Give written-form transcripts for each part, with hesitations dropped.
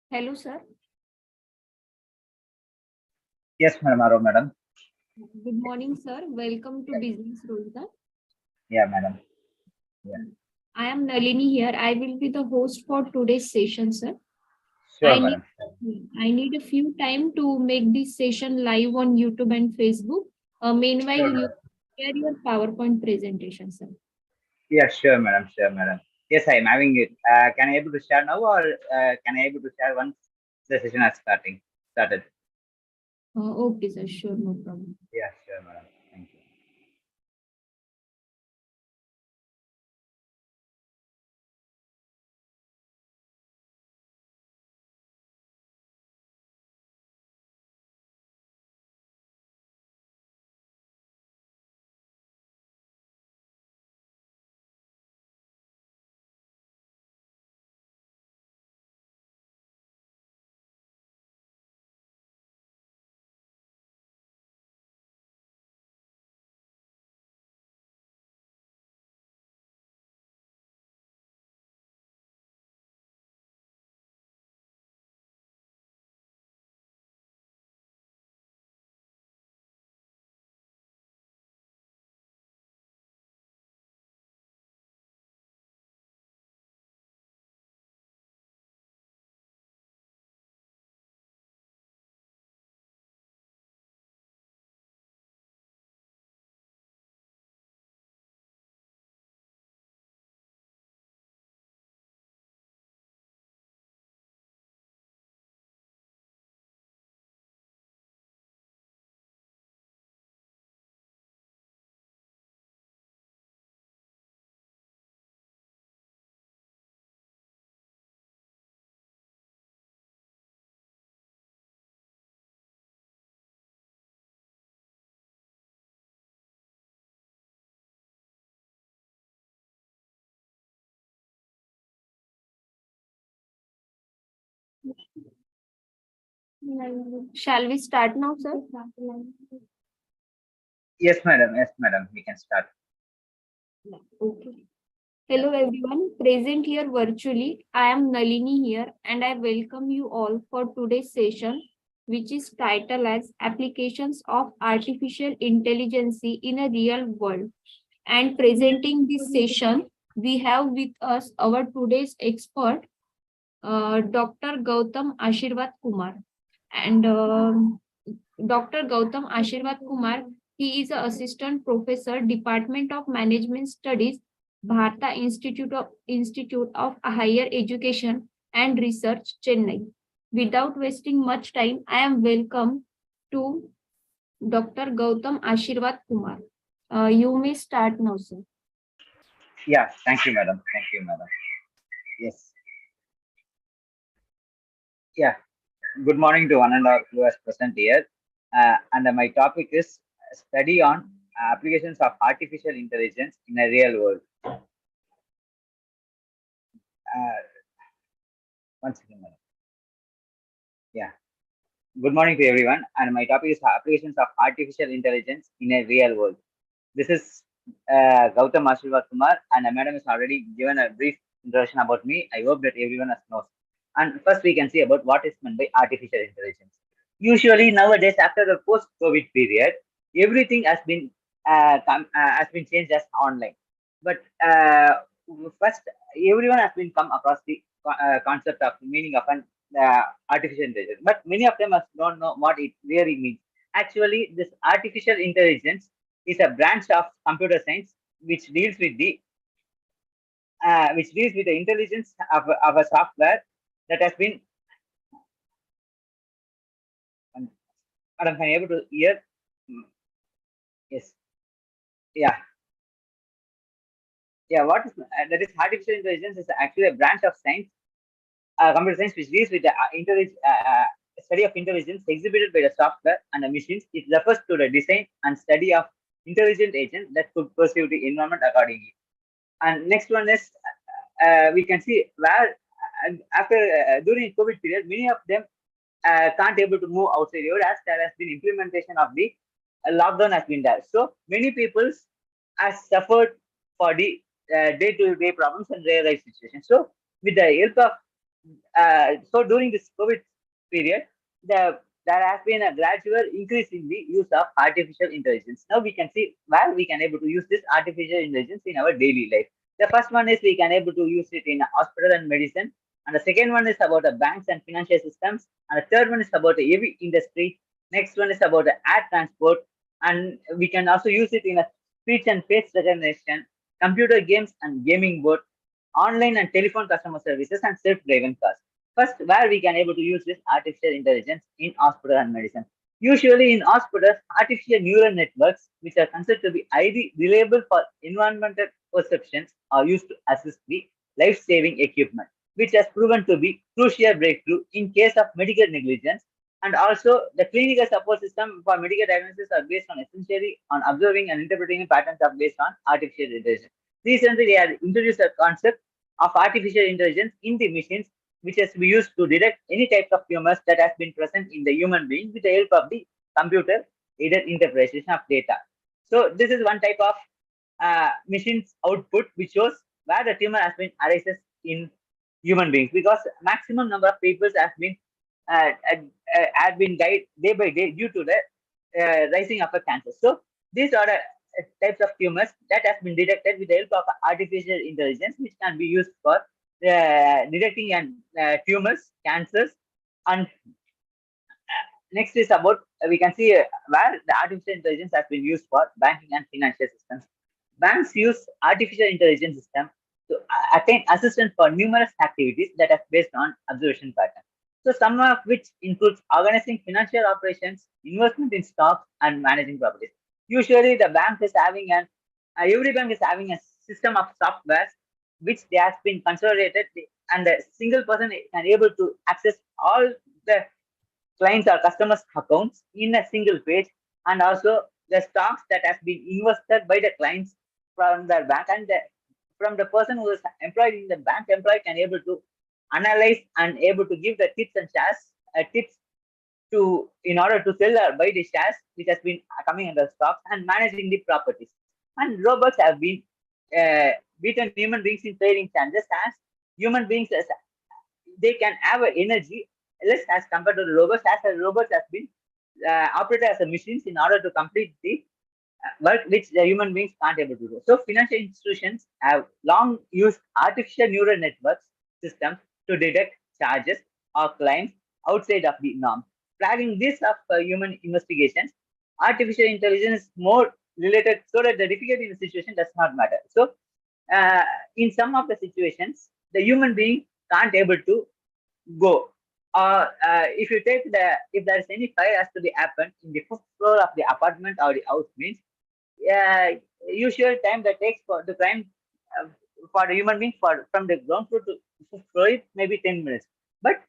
Hello, sir. Yes, madam. Hello, madam. Good morning, sir. Welcome to Business Rosa. Yeah, madam. Yeah. I am Nalini here. I will be the host for today's session, sir. Sure, I need madam. I need a few time to make this session live on YouTube and Facebook. Meanwhile, Sure, you madam. share your PowerPoint presentation, sir. Yeah, sure, madam. Sure, madam. Yes, I am having it. Can I able to share now, or can I able to share once the session has started? Okay, sir. Sure, no problem. Yeah, sure, madam. Thank you. Shall we start now, sir? Yes, madam. Yes, madam. We can start. Okay. Yeah. Hello everyone, present here virtually. I am Nalini here and I welcome you all for today's session, which is titled as Applications of Artificial Intelligence in a Real World. And presenting this session, we have with us our today's expert, Dr. Gautam Ashirwad Kumar. And Dr. Gautam Ashirwad Kumar, he is an assistant professor, Department of Management Studies, Bharata Institute of Higher Education and Research, Chennai. Without wasting much time, I am welcome to Dr. Gautam Ashirwad Kumar. You may start now, sir. Yeah. Thank you, madam. Thank you, madam. Yes. Yeah. Good morning to one and all who has present here. And my topic is study on applications of artificial intelligence in a real world. Uh, Once again, madam. Yeah. Good morning to everyone, and my topic is applications of artificial intelligence in a real world. This is Gautam Ashirwad Kumar, and madam has already given a brief introduction about me. I hope that everyone has knows. And first, we can see about what is meant by artificial intelligence. Usually, nowadays, after the post-COVID period, everything has been changed as online. But first, everyone has been come across the concept of meaning of an artificial intelligence, but many of them don't know what it really means. Actually, this artificial intelligence is a branch of computer science which deals with the intelligence of a software that has been. Madam, can you able to hear? Mm, yes. Yeah. Yeah. What is that is artificial intelligence is actually a branch of science, computer science, which deals with the study of intelligence exhibited by the software and the machines. It refers to the design and study of intelligent agents that could perceive the environment accordingly. And next one is we can see where and after during COVID period, many of them can't able to move outside, whereas there has been implementation of the lockdown has been there. So many people has suffered for the day-to-day problems and real life situations. So with the help of So during this COVID period, there has been a gradual increase in the use of artificial intelligence. Now we can see where we can able to use this artificial intelligence in our daily life. The first one is we can able to use it in hospital and medicine, and the second one is about the banks and financial systems, and the third one is about the heavy industry. Next one is about the air transport, and we can also use it in a speech and face recognition, computer games and gaming board, online and telephone customer services, and self-driven cars. First, where we can able to use this artificial intelligence in hospital and medicine. Usually in hospitals, artificial neural networks, which are considered to be highly reliable for environmental perceptions, are used to assist the life-saving equipment, which has proven to be crucial breakthrough in case of medical negligence. And also, the clinical support system for medical diagnosis are based on essentially on observing and interpreting patterns are based on artificial intelligence. Recently, they have introduced a concept of artificial intelligence in the machines, which has been used to detect any types of tumors that has been present in the human being with the help of the computer aided interpretation of data. So this is one type of machine's output which shows where the tumor has been arises in human beings, because maximum number of people have been died day by day due to the rising of a cancer. So these are the types of tumors that has been detected with the help of artificial intelligence, which can be used for detecting and tumors, cancers, and next is about we can see where the artificial intelligence has been used for banking and financial systems. Banks use artificial intelligence system to attain assistance for numerous activities that are based on observation patterns. So some of which includes organizing financial operations, investment in stocks, and managing properties. Usually, the bank is having an every bank is having a system of software which they has been consolidated, and a single person can able to access all the clients or customers accounts in a single page, and also the stocks that has been invested by the clients from their bank, and from the person who is employed in the bank, employee can able to analyze and able to give the tips and shares tips to in order to sell or buy the shares which has been coming under stocks and managing the properties. And robots have been beaten human beings in trading chances, as human beings as they can have a energy less as compared to the robots, as the robots has been operated as a machines in order to complete the work which the human beings can't able to do. So financial institutions have long used artificial neural networks systems to detect charges or claims outside of the norm. Flagging this of human investigations, artificial intelligence is more related so that the difficulty in the situation does not matter. So uh, in some of the situations, the human being can't able to go. If you take if there is any fire has to be happened in the fifth floor of the apartment or the house means, uh, usual time that takes for the crime uh, for the human being for from the ground floor to fifth floor is maybe 10 minutes. But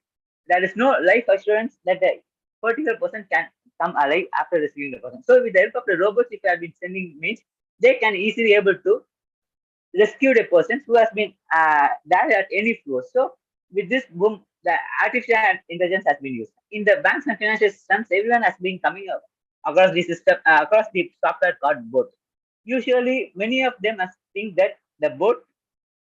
there is no life assurance that the particular person can come alive after receiving the person. So with the help of the robots, if you have been sending means, they can easily able to rescued a person who has been died at any floor. So with this boom, the artificial intelligence has been used in the banks and financial systems. Everyone has been coming up across the system, across the software called bot. Usually, many of them think that the bot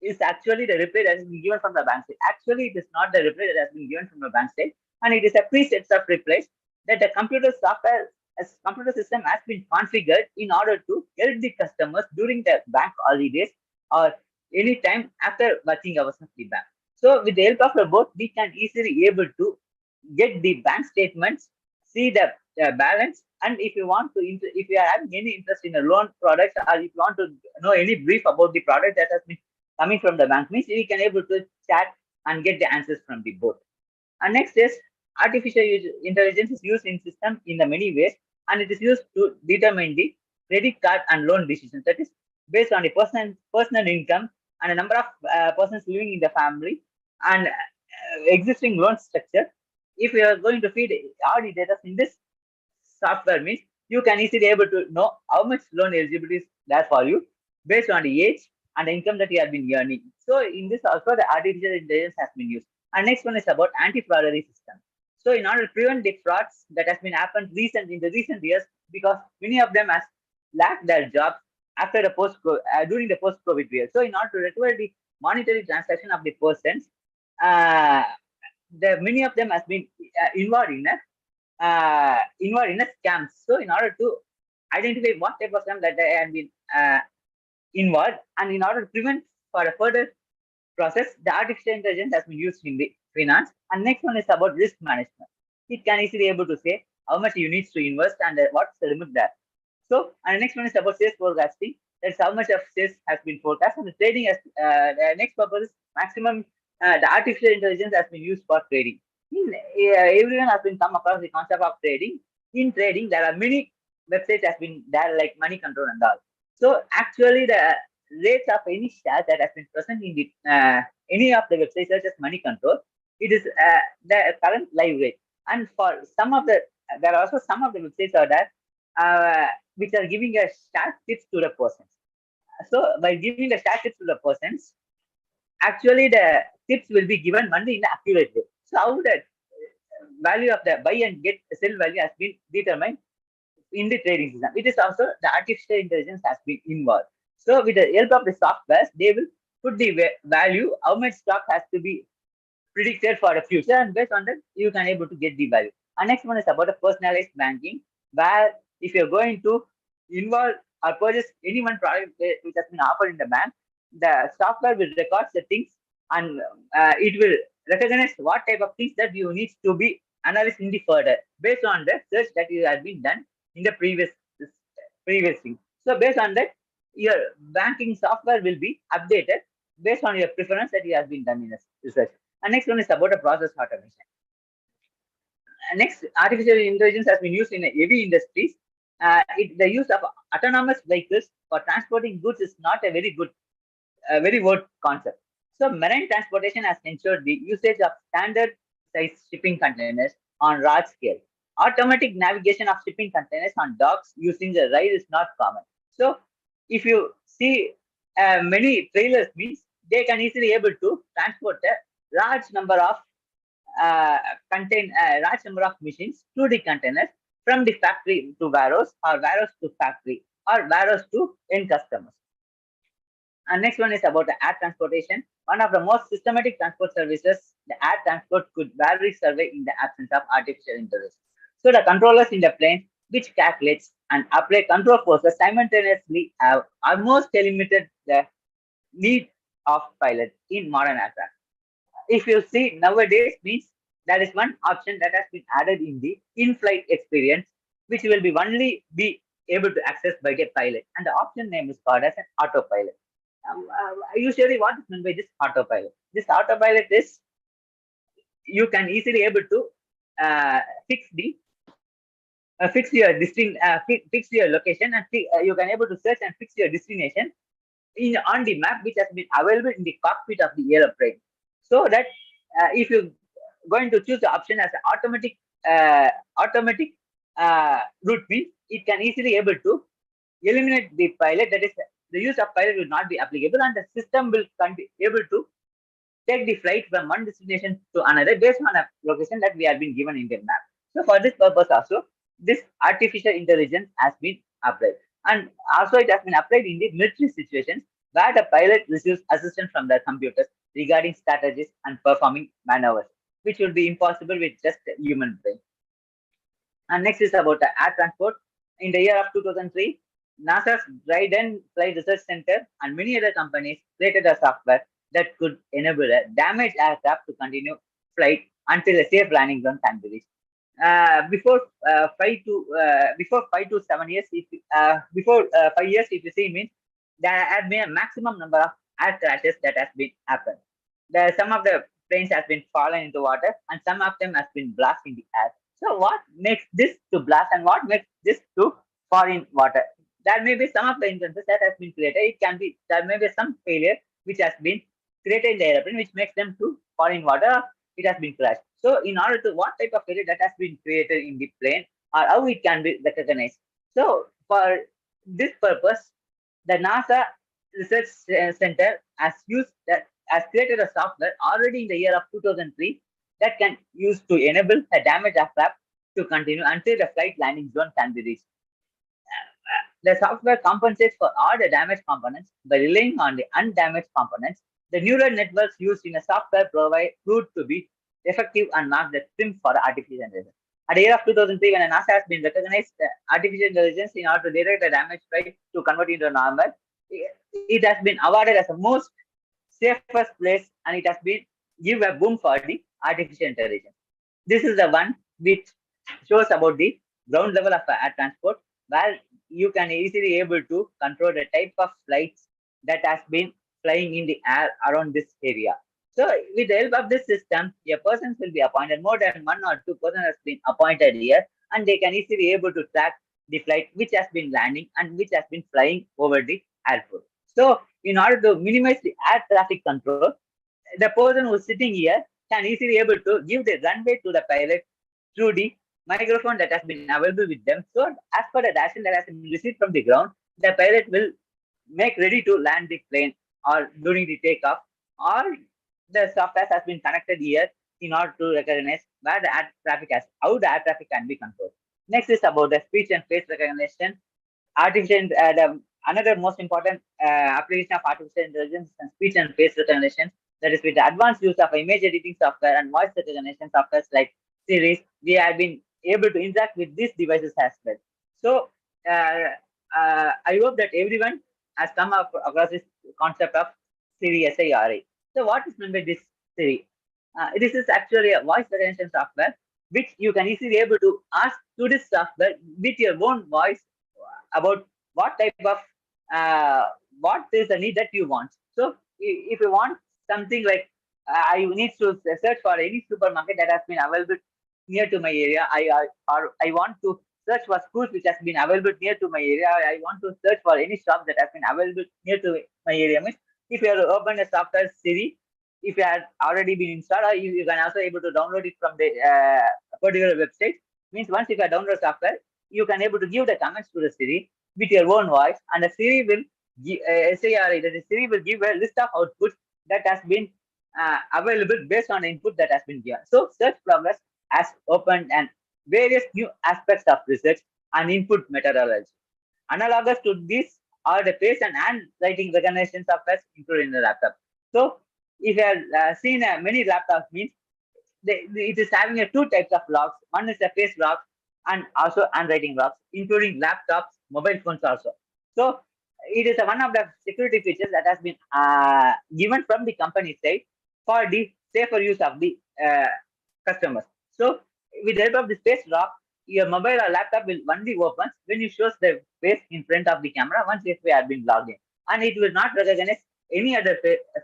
is actually the reply that has been given from the bank side. Actually, it is not the reply that has been given from the bank side, and it is a preset of replies that the computer software as computer system has been configured in order to help the customers during the bank holidays or any time after working hours of the bank. So with the help of a bot, we can easily able to get the bank statements, see the balance, and if you want to, if you are having any interest in a loan product, or if you want to know any brief about the product that has been coming from the bank, means we can able to chat and get the answers from the bot. And next is artificial intelligence is used in system in the many ways, and it is used to determine the credit card and loan decisions. That is based on the personal income and the number of persons living in the family and existing loan structure. If you are going to feed all the data in this software, means you can easily able to know how much loan eligibility is there for you based on the age and the income that you have been earning. So in this also the artificial intelligence has been used. And next one is about anti-fraudery system. So in order to prevent the frauds that has been happened recent in the recent years, because many of them has lacked their jobs after the during the post-COVID period. So in order to recover the monetary transaction of the persons, uh, many of them has been involved in a scams. So in order to identify what type of scam that they have been involved, and in order to prevent for a further process, the artificial intelligence has been used in the finance. And next one is about risk management. It can easily able to say how much you need to invest and what's the limit there. So, and the next one is about sales forecasting. That's how much of sales has been forecast. And the trading has, the next purpose is maximum, the artificial intelligence has been used for trading. Everyone has been come across the concept of trading. In trading, there are many websites has been there like money control and all. So actually, the rates of any share that has been present in the any of the websites such as money control, it is the current live rate. And for some of the, there are also some of the websites are there which are giving a share tips to the persons. So by giving the share tips to the persons, actually the tips will be given only in an accurate way. So how the value of the buy and get sell value has been determined in the trading system. It is also the artificial intelligence has been involved. So with the help of the software, they will put the value, how much stock has to be predicted for the future, and based on that, you can able to get the value. And next one is about the personalized banking, where if you're going to involve or purchase any one product which has been offered in the bank, the software will record the things, and it will recognize what type of things that you need to be analyzed in the further based on the search that you have been done in the previous thing. So based on that, your banking software will be updated based on your preference that you have been done in a research. And next one is about a process automation. Next, artificial intelligence has been used in heavy industries. The use of autonomous vehicles for transporting goods is not a very good concept. So marine transportation has ensured the usage of standard size shipping containers on large scale. Automatic navigation of shipping containers on docks using the rail is not common. So if you see many trailers means they can easily able to transport a large number of uh, large number of machines to the containers from the factory to warehouse, or warehouse to factory, or warehouse to end customers. And next one is about the air transportation. One of the most systematic transport services, the air transport could vary survey in the absence of artificial intelligence. So the controllers in the plane, which calculates and apply control forces simultaneously, have almost eliminated the need of pilot in modern aircraft. If you see nowadays means that is one option that has been added in the in-flight experience, which will be only be able to access by the pilot, and the option name is called as an autopilot. Usually what is meant by this autopilot? This autopilot is you can easily able to uh, fix the fix your fix your location, and you can able to search and fix your destination in on the map which has been available in the cockpit of the aeroplane. So that if you going to choose the option as an uh, automatic route means it can easily able to eliminate the pilot. That is, the use of pilot will not be applicable, and the system will be able to take the flight from one destination to another based on a location that we have been given in the map. So for this purpose also, this artificial intelligence has been applied. And also it has been applied in the military situations where the pilot receives assistance from the computers regarding strategies and performing maneuvers, which would be impossible with just a human brain. And next is about the air transport. In the year of 2003, NASA's Dryden Flight Research Center and many other companies created a software that could enable a damaged aircraft to continue flight until a safe landing zone can be reached. Before 5 to 7 years, if before 5 years, if you see means there have been a maximum number of air crashes that has been happened. Some of the planes has been fallen into water, and some of them has been blast in the air. So what makes this to blast and what makes this to fall in water? There may be some of the instances that has been created. It can be there may be some failure which has been created in the airplane which makes them to fall in water. It has been crashed. So in order to what type of failure that has been created in the plane or how it can be recognized. So for this purpose, the NASA Research Center has created a software already in the year of 2003 that can use to enable a damaged aircraft to continue until the flight landing zone can be reached. The software compensates for all the damaged components by relying on the undamaged components The neural networks used in a software proved to be effective and marked the triumph for artificial intelligence. At the year of 2003, when NASA has been recognized artificial intelligence in order to detect the damage right to convert into normal, it has been awarded as the most safest place, and it has been give a boom for the artificial intelligence. This is the one which shows about the ground level of air transport, where you can easily able to control the type of flights that has been flying in the air around this area. So with the help of this system, a person will be appointed. More than 1 or 2 person has been appointed here, and they can easily able to track the flight which has been landing and which has been flying over the airport. So in order to minimize the air traffic control, the person who's sitting here can easily able to give the runway to the pilot through the microphone that has been available with them. So as per the direction that has been received from the ground, the pilot will make ready to land the plane or during the takeoff, or the software has been connected here in order to recognize where the air traffic has, how the air traffic can be controlled. Next is about the speech and face recognition. Another most important application of artificial intelligence and speech and face recognition, that is with the advanced use of image editing software and voice recognition softwares like Siri, we have been able to interact with these devices as well. So I hope that everyone has come up across this concept of Siri SIRI. So what is meant by this Siri? This is actually a voice recognition software which you can easily able to ask to this software with your own voice about what type of what is the need that you want. So if you want something like I need to search for any supermarket that has been available near to my area, or I want to search for schools which has been available near to my area, I want to search for any shop that has been available near to my area. Means if you have opened a software Siri, if you have already been installed, or you can also able to download it from the particular website. Means once if you download software, you can able to give the comments to the Siri with your own voice, and the Siri will SARI, that is Siri will give a list of outputs that has been available based on the input that has been given. So search progress has opened and various new aspects of research and input methodology. Analogous to this are the face and handwriting recognition software included in the laptop. So if you have seen many laptops, means it is having two types of locks. One is a face lock and also handwriting locks, including laptops, mobile phones also. So it is one of the security features that has been given from the company side for the safer use of the customers. So with the help of the face lock, your mobile or laptop will only open when you shows the face in front of the camera once if we have been logged in, and it will not recognize any other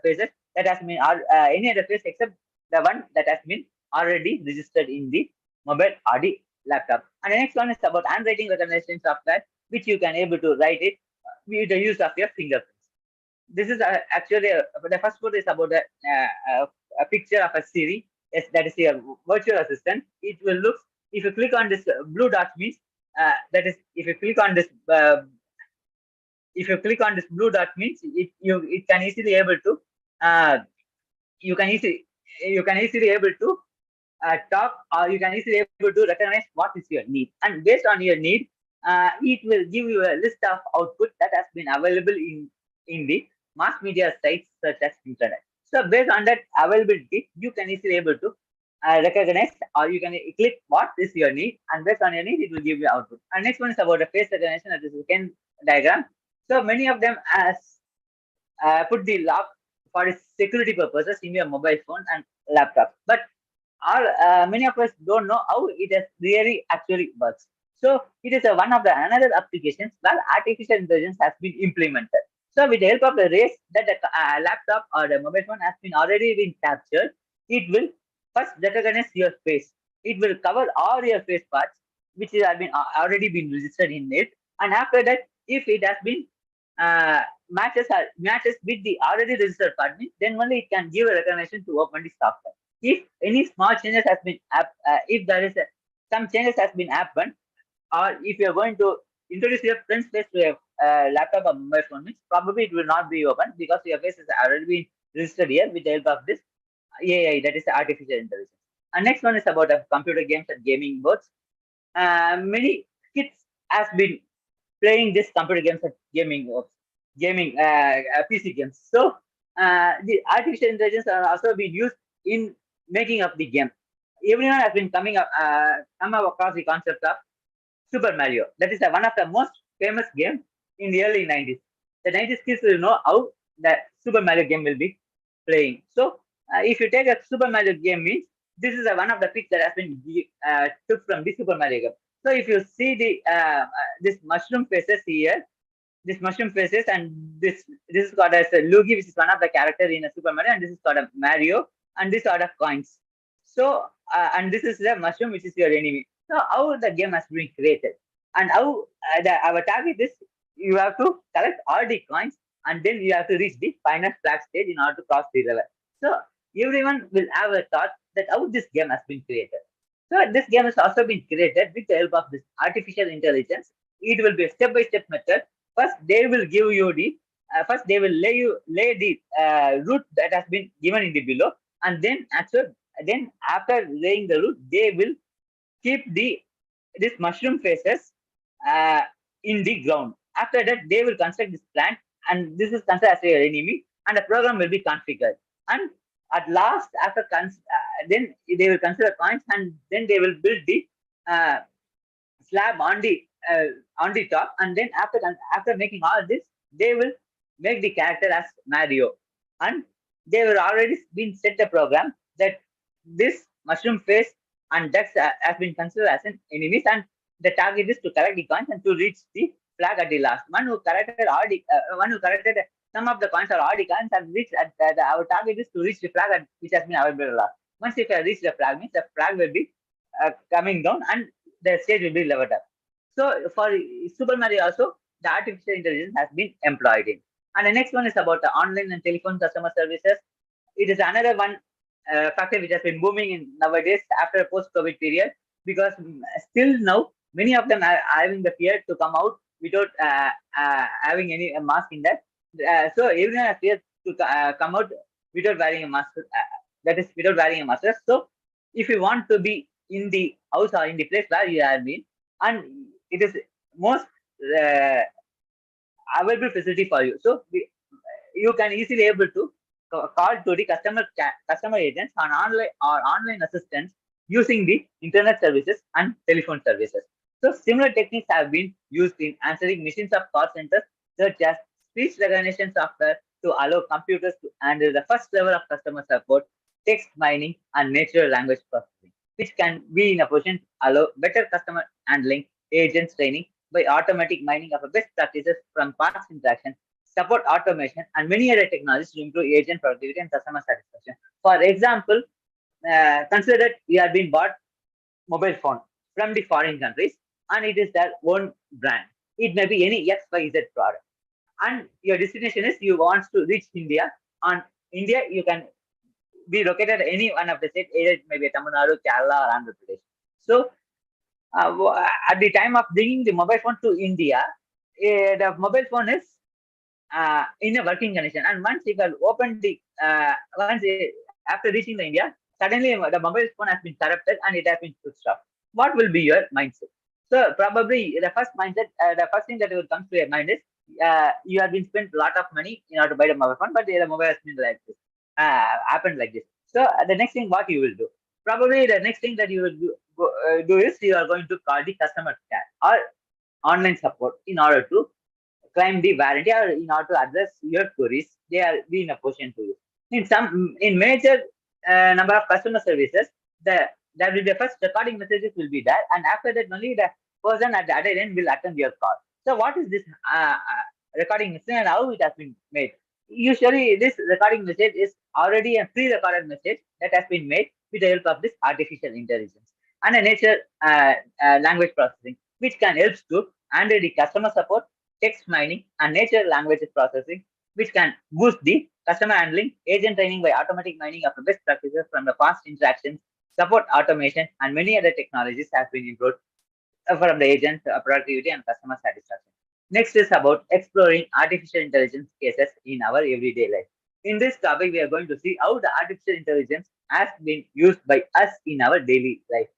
faces that has been any other face except the one that has been already registered in the mobile or the laptop. And the next one is about handwriting recognition software, which you can able to write it with the use of your fingerprints. This is actually the first one is about a picture of a Siri. Yes, that is your virtual assistant. It will look, if you click on this blue dot means that is if you click on this blue dot means it can easily able to uh, you can easily able to talk, or you can easily able to recognize what is your need, and based on your need it will give you a list of output that has been available in the mass media sites such as internet. So based on that availability, you can easily able to recognize, or you can click what is your need, and based on your need it will give you output. And next one is about the face recognition, that is the Venn diagram. So many of them as put the lock for security purposes in your mobile phone and laptop, but all many of us don't know how it has really actually works. So it is one of the another applications where artificial intelligence has been implemented. So with the help of the rays that the laptop or the mobile phone has been already been captured, it will first recognize your face. It will cover all your face parts which have been already been registered in it, and after that, if it has been uh, matches with the already registered part, then only it can give a recognition to open the software. If any small changes has been if there is some changes has been happened, or if you are going to introduce your friend's face to a laptop or mobile phone, means probably it will not be open because your face has already been registered here with the help of this AI, that is artificial intelligence. And next one is about computer games and gaming boards. Many kids has been playing this computer games and gaming PC games. So the artificial intelligence are also being used in making up the game. Everyone has been come across the concept of Super Mario. That is one of the most famous game in the early 90s. The 90s kids will know how the Super Mario game will be playing. So, if you take a Super Mario game, means this is one of the pics that has been took from the Super Mario game. So, if you see the this mushroom faces here, this mushroom faces, and this is called as a Luigi, which is one of the character in a Super Mario, and this is called a Mario, and this sort of coins. So, and this is the mushroom, which is your enemy. So, how the game has been created, and how our target is, you have to collect all the coins, and then you have to reach the final flag stage in order to cross the level. So, everyone will have a thought that how this game has been created. So, this game has also been created with the help of this artificial intelligence. It will be a step-by-step method. First they will give you the first they will lay the route that has been given in the below, and then after laying the route, they will keep this mushroom faces uh, in the ground. After that, they will construct this plant, and this is considered as your enemy, and the program will be configured. And at last, then they will consider coins, and then they will build the uh, slab on the top, and then after making all this, they will make the character as Mario, and they will already been set a program that this mushroom face and ducks has been considered as an enemies, and the target is to collect the coins and to reach the flag at the last. One who collected some of the coins or all the coins and reach our target is to reach the flag which has been available last. Once if I reach the flag, means the flag will be coming down, and the stage will be leveled up. So for Super Mario also, the artificial intelligence has been employed in. And the next one is about the online and telephone customer services. It is another one factor which has been booming in nowadays after a post-COVID period, because still now many of them are having the fear to come out without having any mask in that. So everyone has fear to come out without wearing a mask. That is without wearing a mask. So if you want to be in the house or in the place where you have been, and it is most uh, available facility for you. So you can easily able to call to the customer agents on online assistants using the internet services and telephone services. So similar techniques have been used in answering machines of call centers, such as speech recognition software to allow computers to handle the first level of customer support, text mining, and natural language processing, which can be in a position to allow better customer handling, agents training by automatic mining of best practices from past interaction, support automation, and many other technologies to improve agent productivity and customer satisfaction. For example, consider that you have been bought mobile phone from the foreign countries, and it is their own brand. It may be any XYZ product, and your destination is you want to reach India. On India, you can be located at any one of the states, either it may be Tamil Nadu, Kerala, or Andhra Pradesh. So, at the time of bringing the mobile phone to India, the mobile phone is in a working condition. And once you can open after reaching the India, suddenly the mobile phone has been corrupted and it has been switched off. What will be your mindset? So probably the first thing that will come to your mind is you have been spent a lot of money in order to buy the mobile phone, but the mobile has been like this, happened like this. So the next thing, what you will do? Probably the next thing that you will do is you are going to call the customer care or online support in order to claim the warranty or in order to address your queries. They are be in a position to use. In major number of customer services, there will be the first recording messages will be there, and after that only the person at the other end will attend your call. So what is this recording message and how it has been made? Usually this recording message is already a pre-recorded message that has been made with the help of this artificial intelligence and a nature language processing, which can help to handle the customer support, text mining, and natural language processing, which can boost the customer handling, agent training by automatic mining of the best practices from the past interactions, support automation, and many other technologies have been improved from the agent productivity and customer satisfaction. Next is about exploring artificial intelligence cases in our everyday life. In this topic, we are going to see how the artificial intelligence has been used by us in our daily life.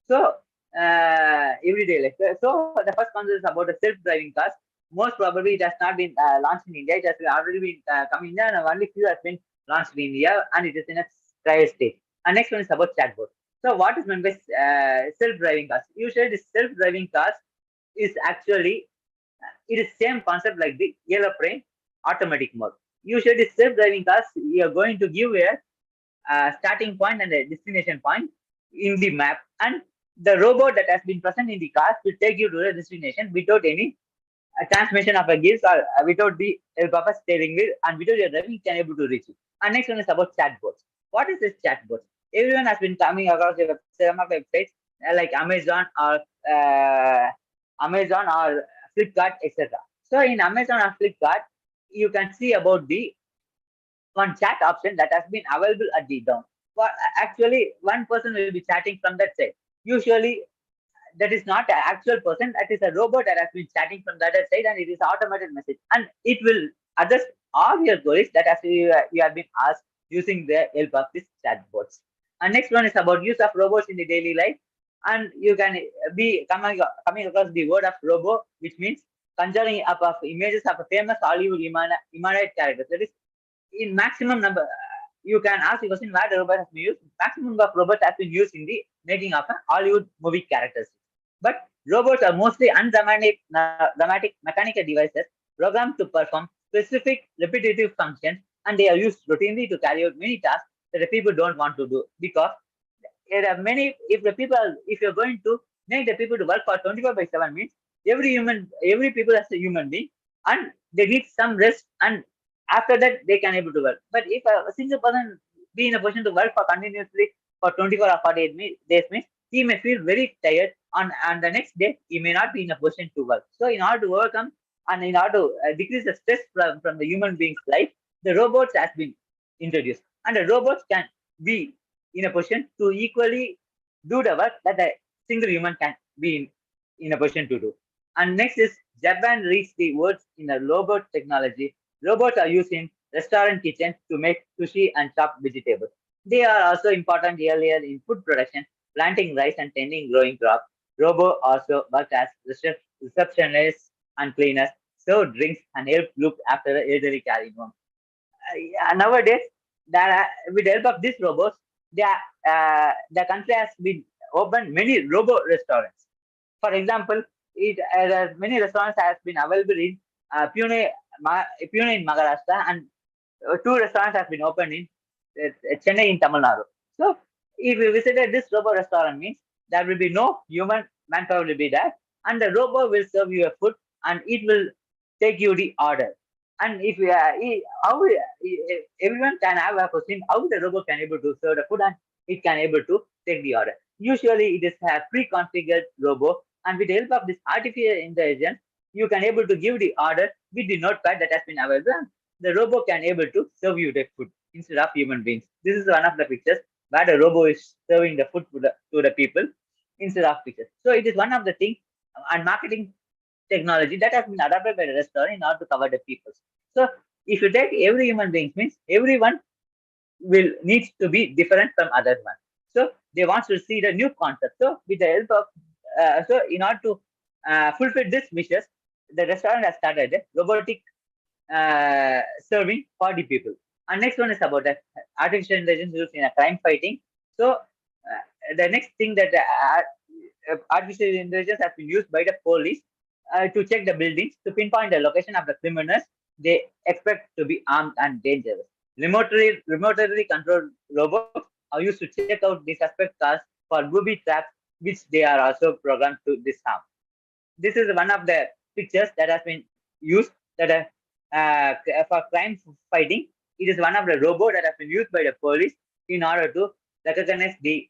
So, everyday life. So, the first concept is about the self-driving cars. most probably it has not been launched in India. It has already been come in India, and only few has been launched in India, and it is in a trial stage. And next one is about chatbot. So what is meant by self-driving cars? Usually, the self-driving cars is actually it is same concept like the aeroplane automatic mode. Usually, self-driving cars you are going to give a starting point and a destination point in the map, and the robot that has been present in the car will take you to the destination without any transmission of a gears or without the help of a steering wheel, and without your driving, you can able to reach it. And next one is about chatbots. What is this chatbot? Everyone has been coming across some of websites like uh, Amazon or Flipkart, etc. So in Amazon or Flipkart, you can see about the one chat option that has been available at the down. But actually, one person will be chatting from that side. Usually, that is not an actual person. That is a robot that has been chatting from the other side, and it is automated message, and it will address all your queries that as you have been asked using the help of this chatbots. And next one is about use of robots in the daily life, and you can be coming across the word of robo, which means conjuring up of images of a famous Hollywood humanoid characters. That is in maximum number. You can ask the question where the robot has been used. Maximum number of robots has been used in the making of a Hollywood movie characters. But robots are mostly dramatic mechanical devices programmed to perform specific repetitive functions, and they are used routinely to carry out many tasks that the people don't want to do, because there are many. If you're going to make the people to work for 24/7 means every people as a human being, and they need some rest, and after that they can able to work. But if a single person be in a position to work for continuously for 24 or 48 days means he may feel very tired, and the next day he may not be in a position to work. So in order to overcome and in order to decrease the stress from the human being's life, the robots has been introduced, and the robots can be in a position to equally do the work that a single human can be in a position to do. And next is Japan reached the words in a robot technology. Robots are used in restaurant kitchens to make sushi and chop vegetables. They are also important earlier in food production, planting rice and tending growing crops. Robots also work as receptionists and cleaners, serve drinks and help look after the elderly carrying home. Yeah, nowadays, with the help of these robots, the country has been opened many robot restaurants. For example, many restaurants has been available in Pune in Maharashtra, and two restaurants have been opened in Chennai in Tamil Nadu. So, if you visited this robot restaurant, means there will be no human manpower will be there, and the robot will serve you a food, and it will take you the order. And if everyone can have a question, how the robot can able to serve the food and it can able to take the order. Usually, it is a pre-configured robot, and with the help of this artificial intelligence, you can able to give the order with the notepad that has been available. And the robot can able to serve you the food instead of human beings. This is one of the pictures where the robot is serving the food to the people instead of pictures. So it is one of the things and marketing technology that has been adopted by the restaurant in order to cover the people. So if you take every human being means everyone will needs to be different from other one. So they want to see the new concept. So with the help of in order to fulfill this wishes, the restaurant has started a robotic serving for the people. And next one is about the artificial intelligence used in a crime fighting. So the next thing that artificial intelligence has been used by the police to check the buildings to pinpoint the location of the criminals they expect to be armed and dangerous. Remotely controlled robots are used to check out the suspect cars for booby traps, which they are also programmed to disarm. This is one of the pictures that has been used that for crime fighting. It is one of the robots that has been used by the police in order to recognize the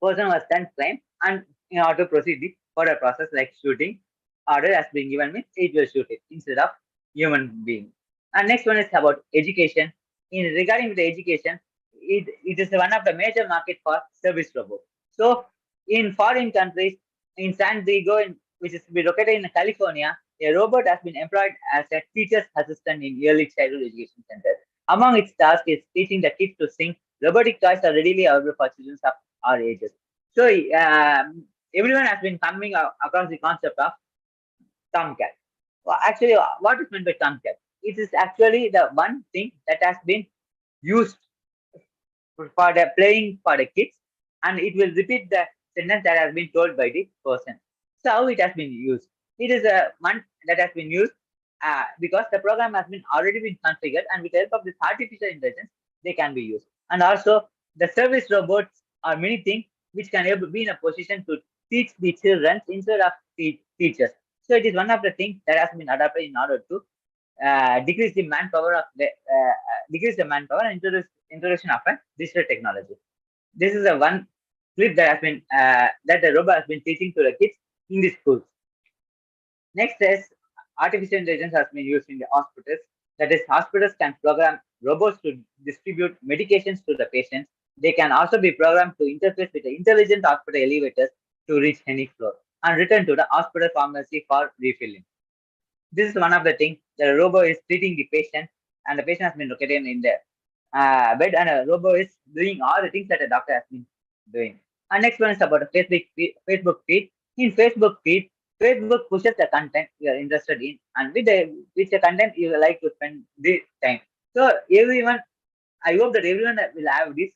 person who has done crime, and in order to proceed the further process like shooting order has been given means it will shoot it instead of human being. And next one is about education. In regarding with the education, it is one of the major market for service robots. So in foreign countries, in San Diego, which is located in California, a robot has been employed as a teacher's assistant in early childhood education centers. Among its tasks is teaching the kids to sing. Robotic toys are readily available for children of our ages. So everyone has been coming across the concept of Tomcat. Actually, what is meant by concept? It is actually the one thing that has been used for the playing for the kids, and it will repeat the sentence that has been told by the person. So how it has been used? It is a one that has been used because the program has been already been configured, and with the help of this artificial intelligence, they can be used. And also, the service robots are many things which can able be in a position to teach the children instead of teachers. So it is one of the things that has been adapted in order to decrease the manpower of the decrease the manpower and introduction of a digital technology. This is a one clip that has been that the robot has been teaching to the kids in the schools. Next is artificial intelligence has been used in the hospitals. That is, hospitals can program robots to distribute medications to the patients. They can also be programmed to interface with the intelligent hospital elevators to reach any floor and return to the hospital pharmacy for refilling. This is one of the things. The robot is treating the patient, and the patient has been located in the bed, and a robot is doing all the things that a doctor has been doing. And next one is about the Facebook feed. In Facebook feed, Facebook pushes the content you are interested in, and with the content you like to spend the time. So everyone, I hope that everyone will have this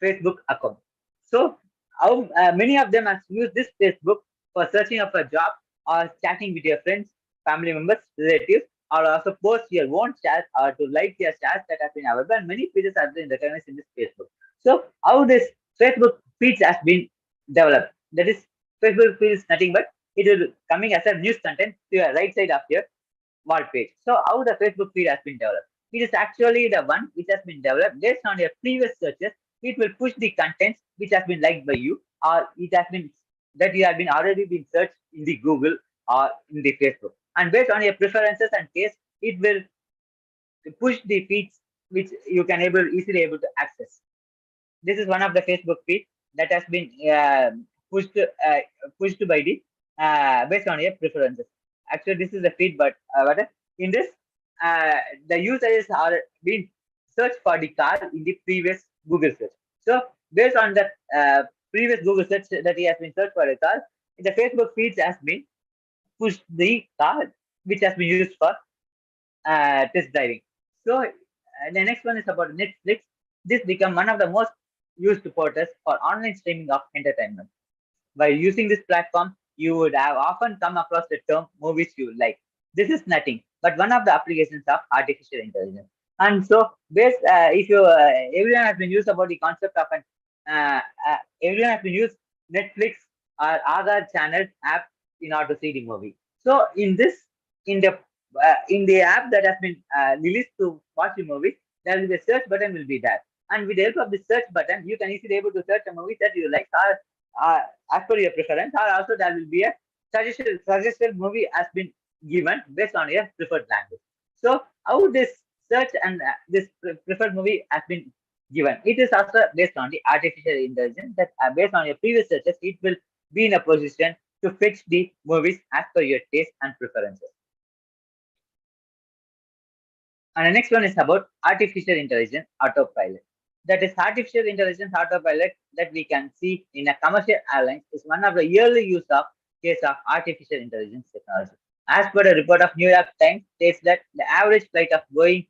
Facebook account. So how many of them have used this Facebook for searching up a job or chatting with your friends, family members, relatives, or also post your own chats or to like your chats that have been available. And many features have been recognized in this Facebook. So how this Facebook feeds has been developed. That is, Facebook feed is nothing but it will coming as a news content to your right side of your wall page. So how the Facebook feed has been developed? It is actually the one which has been developed based on your previous searches. It will push the contents which has been liked by you, or it has been that you have been already been searched in the Google or in the Facebook. And based on your preferences and taste, it will push the feeds which you can easily able to access. This is one of the Facebook feed that has been pushed by the based on your preferences. Actually, this is the feed, but in this, the users are being searched for the car in the previous Google search. So based on the previous Google search that he has been searched for a car, the Facebook feeds has been pushed the car which has been used for test driving. So the next one is about Netflix. This become one of the most used portals for online streaming of entertainment. By using this platform, you would have often come across the term movies you like. This is nothing but one of the applications of artificial intelligence. And so, if you everyone has been used about the concept of an everyone has been used Netflix or other channel app in order to see the movie. So in the in the app that has been released to watch the movie, there will be a search button will be there. And with the help of the search button, you can easily able to search a movie that you like, or as per your preference, or also there will be a suggested movie has been given based on your preferred language. So how this search and this preferred movie has been given, it is also based on the artificial intelligence that based on your previous searches, it will be in a position to fetch the movies as per your taste and preferences. And the next one is about artificial intelligence autopilot. That is, artificial intelligence autopilot that we can see in a commercial airlines is one of the early use of case of artificial intelligence technology. As per a report of New York Times, states that the average flight of Boeing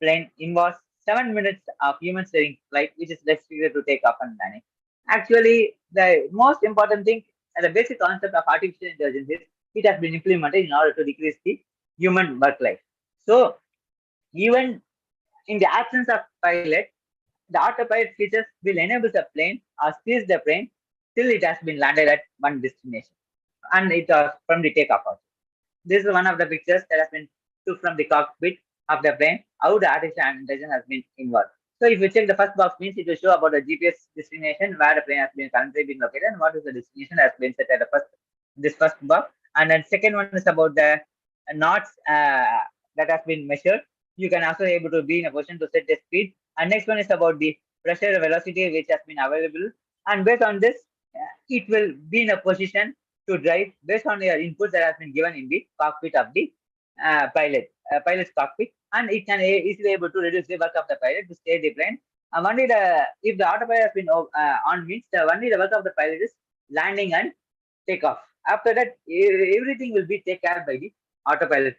plane involves 7 minutes of human steering flight, which is restricted to take off and landing. Actually, the most important thing and the basic concept of artificial intelligence is it has been implemented in order to decrease the human work life. So even in the absence of pilot, the autopilot features will enable the plane or steers the plane till it has been landed at one destination, and it was from the takeoff also. This is one of the pictures that has been took from the cockpit of the plane, how the artificial intelligence has been involved. So if you check the first box means it will show about the GPS destination where the plane has been currently been located and what is the destination has been set at the first box. And then second one is about the knots that has been measured. You can also able to be in a position to set the speed. And next one is about the pressure velocity which has been available. And based on this, it will be in a position to drive based on your inputs that has been given in the cockpit of the pilot's cockpit, and it can easily able to reduce the work of the pilot to stay the plane. Only the if the autopilot has been on means only the work of the pilot is landing and take off. After that, everything will be taken care by the autopilot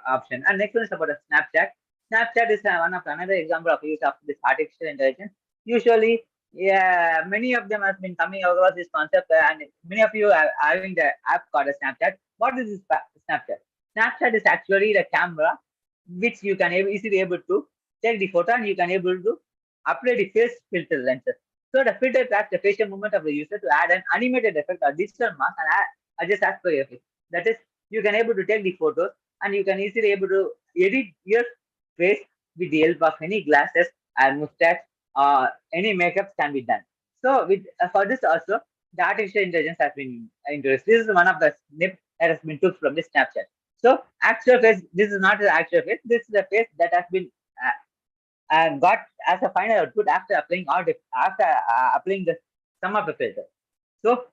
option. And next one is about a Snapchat. Snapchat is one of another example of use of this artificial intelligence. Usually, yeah, many of them has been coming across this concept, and many of you are having the app called a Snapchat. What is this Snapchat? Snapchat is actually the camera which you can easily able to take the photo, and you can able to apply the face filter lenses. So the filter tracks the facial movement of the user to add an animated effect or digital mask and adjust as per your face. That is, you can able to take the photos, and you can easily able to edit your face with the help of any glasses and mustache or any makeup can be done. So with for this also, the artificial intelligence has been introduced. This is one of the snip that has been took from the Snapchat. So actual face, this is not the actual face. This is the face that has been got as a final output after applying applying the sum of the filter. So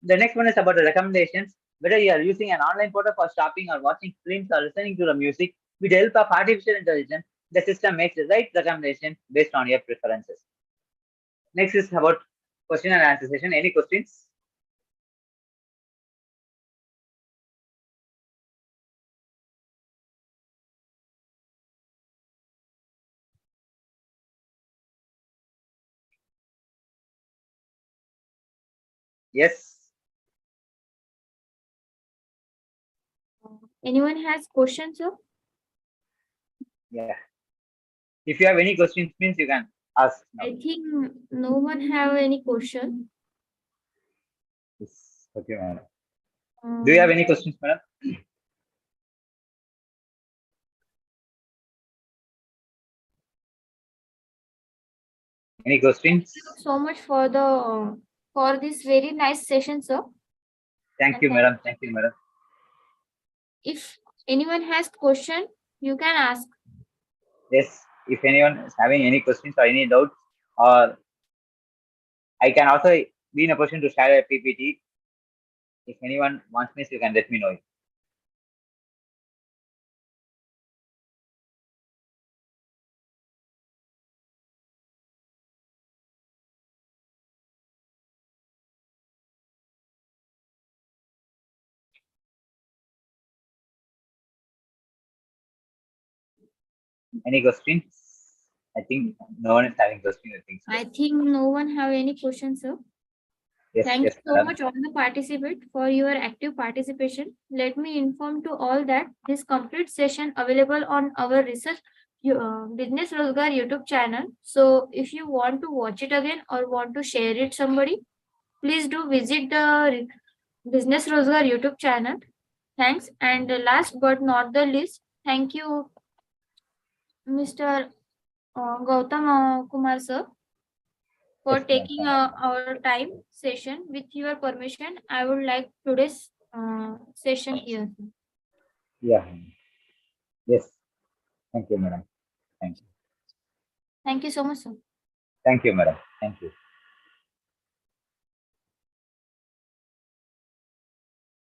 the next one is about the recommendations. Whether you are using an online portal for shopping or watching films or listening to the music, with the help of artificial intelligence, the system makes the right recommendation based on your preferences. Next is about question and answer session. Any questions? Yes. Anyone has questions, sir? Yeah. If you have any questions, means you can ask now. I think no one have any question. Yes. Okay, madam. Do you have any questions, madam? Any questions? Thank you so much for this very nice session, sir. Thank you, madam. Thank you, madam. If anyone has question, you can ask. Yes. If anyone is having any questions or any doubts, or I can also be in a position to share a PPT. If anyone wants me, you can let me know. Any questions? I think no one is having questions. I think so. I think no one have any questions, sir. Yes, Thank yes, you so madam. much all the participant for your active participation. Let me inform to all that this complete session available on our research business Rozgar YouTube channel. So if you want to watch it again or want to share it somebody, please do visit the business Rozgar YouTube channel. Thanks. And last but not the least, thank you, Mr. Gautam Kumar sir, for Yes, madam. taking our time session. With your permission, I would like today's session here. Yeah. Yes. Thank you, madam. Thank you. Thank you so much, sir. Thank you, madam. Thank you.